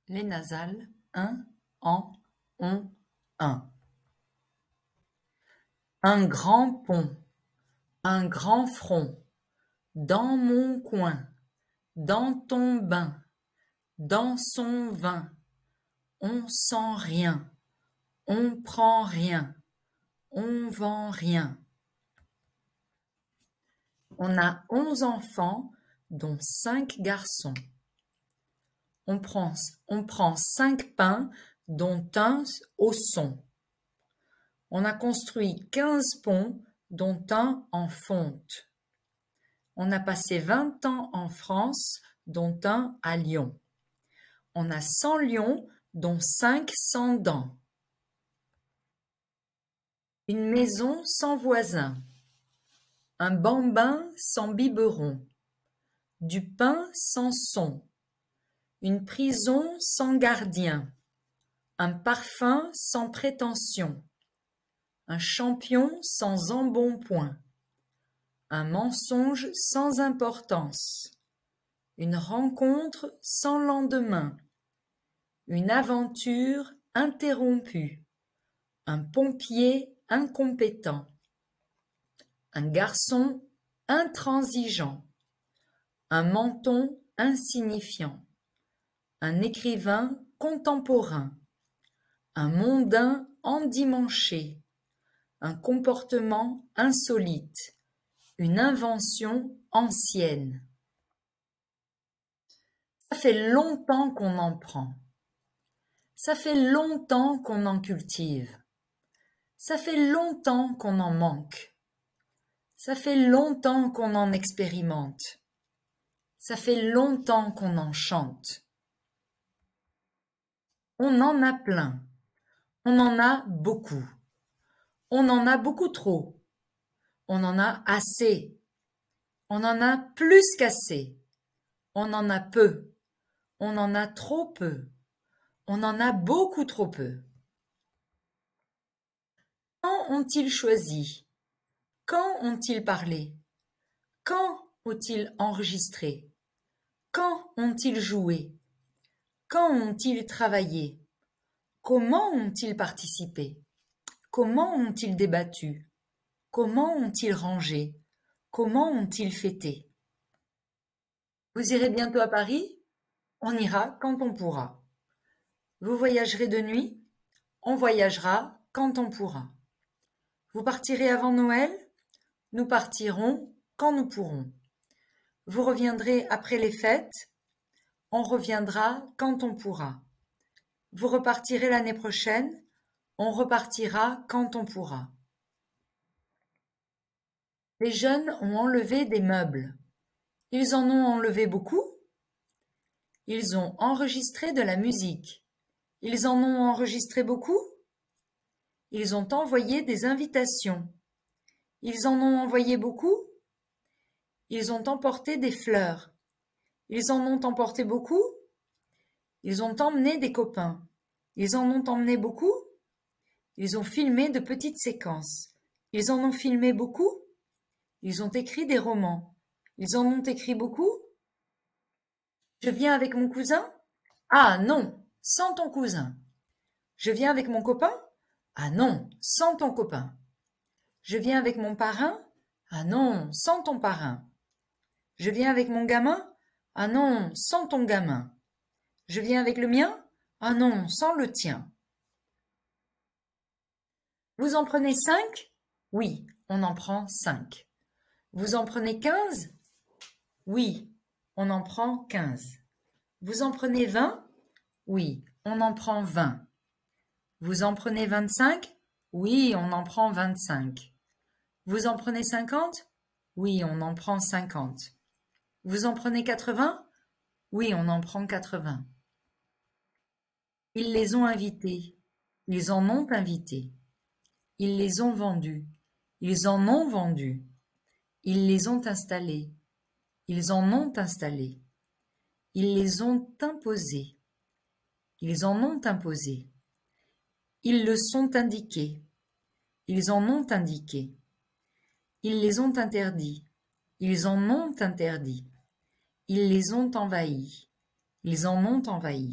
Les nasales, un, en, on, un. Un grand pont, un grand front, dans mon coin, dans ton bain, dans son vin, on sent rien, on prend rien, on vend rien. On a 11 enfants, dont 5 garçons. On prend 5 pains, dont un au son. On a construit 15 ponts, dont un en fonte. On a passé 20 ans en France, dont un à Lyon. On a 100 lions, dont 5 sans dents. Une maison sans voisins. Un bambin sans biberon. Du pain sans son. Une prison sans gardien. Un parfum sans prétention. Un champion sans embonpoint. Un mensonge sans importance. Une rencontre sans lendemain. Une aventure interrompue. Un pompier incompétent. Un garçon intransigeant. Un menton insignifiant. Un écrivain contemporain. Un mondain endimanché. Un comportement insolite. Une invention ancienne. Ça fait longtemps qu'on en prend. Ça fait longtemps qu'on en cultive. Ça fait longtemps qu'on en manque. Ça fait longtemps qu'on en expérimente. Ça fait longtemps qu'on en chante. On en a plein. On en a beaucoup. On en a beaucoup trop. On en a assez. On en a plus qu'assez. On en a peu. On en a trop peu. On en a beaucoup trop peu. Quand ont-ils choisi? Quand ont-ils parlé? Quand ont-ils enregistré? Quand ont-ils joué? Quand ont-ils travaillé? Comment ont-ils participé? Comment ont-ils débattu? Comment ont-ils rangé? Comment ont-ils fêté? Vous irez bientôt à Paris? On ira quand on pourra. Vous voyagerez de nuit? On voyagera quand on pourra. Vous partirez avant Noël? Nous partirons quand nous pourrons. Vous reviendrez après les fêtes? On reviendra quand on pourra. Vous repartirez l'année prochaine? On repartira quand on pourra. Les jeunes ont enlevé des meubles. Ils en ont enlevé beaucoup? Ils ont enregistré de la musique. Ils en ont enregistré beaucoup? Ils ont envoyé des invitations. Ils en ont envoyé beaucoup? Ils ont emporté des fleurs. Ils en ont emporté beaucoup? Ils ont emmené des copains. Ils en ont emmené beaucoup? Ils ont filmé de petites séquences. Ils en ont filmé beaucoup? Ils ont écrit des romans. Ils en ont écrit beaucoup? Je viens avec mon cousin? Ah non, sans ton cousin. Je viens avec mon copain? Ah non, sans ton copain. Je viens avec mon parrain? Ah non, sans ton parrain. Je viens avec mon gamin? Ah non, sans ton gamin. Je viens avec le mien? Ah non, sans le tien. Vous en prenez 5? Oui, on en prend 5. Vous en prenez 15? Oui, on en prend 15. Vous en prenez 20? Oui, on en prend 20. Vous en prenez 25? Oui, on en prend 25. Vous en prenez 50? Oui, on en prend 50. Vous en prenez 80? Oui, on en prend 80. Ils les ont invités. Ils en ont invité. Ils les ont vendus. Ils en ont vendu. Ils les ont installés. Ils en ont installé. Ils les ont imposés. Ils en ont imposé. Ils le sont indiqués. Ils en ont indiqué. Ils les ont interdits. Ils en ont interdit. Ils les ont envahis. Ils en ont envahi.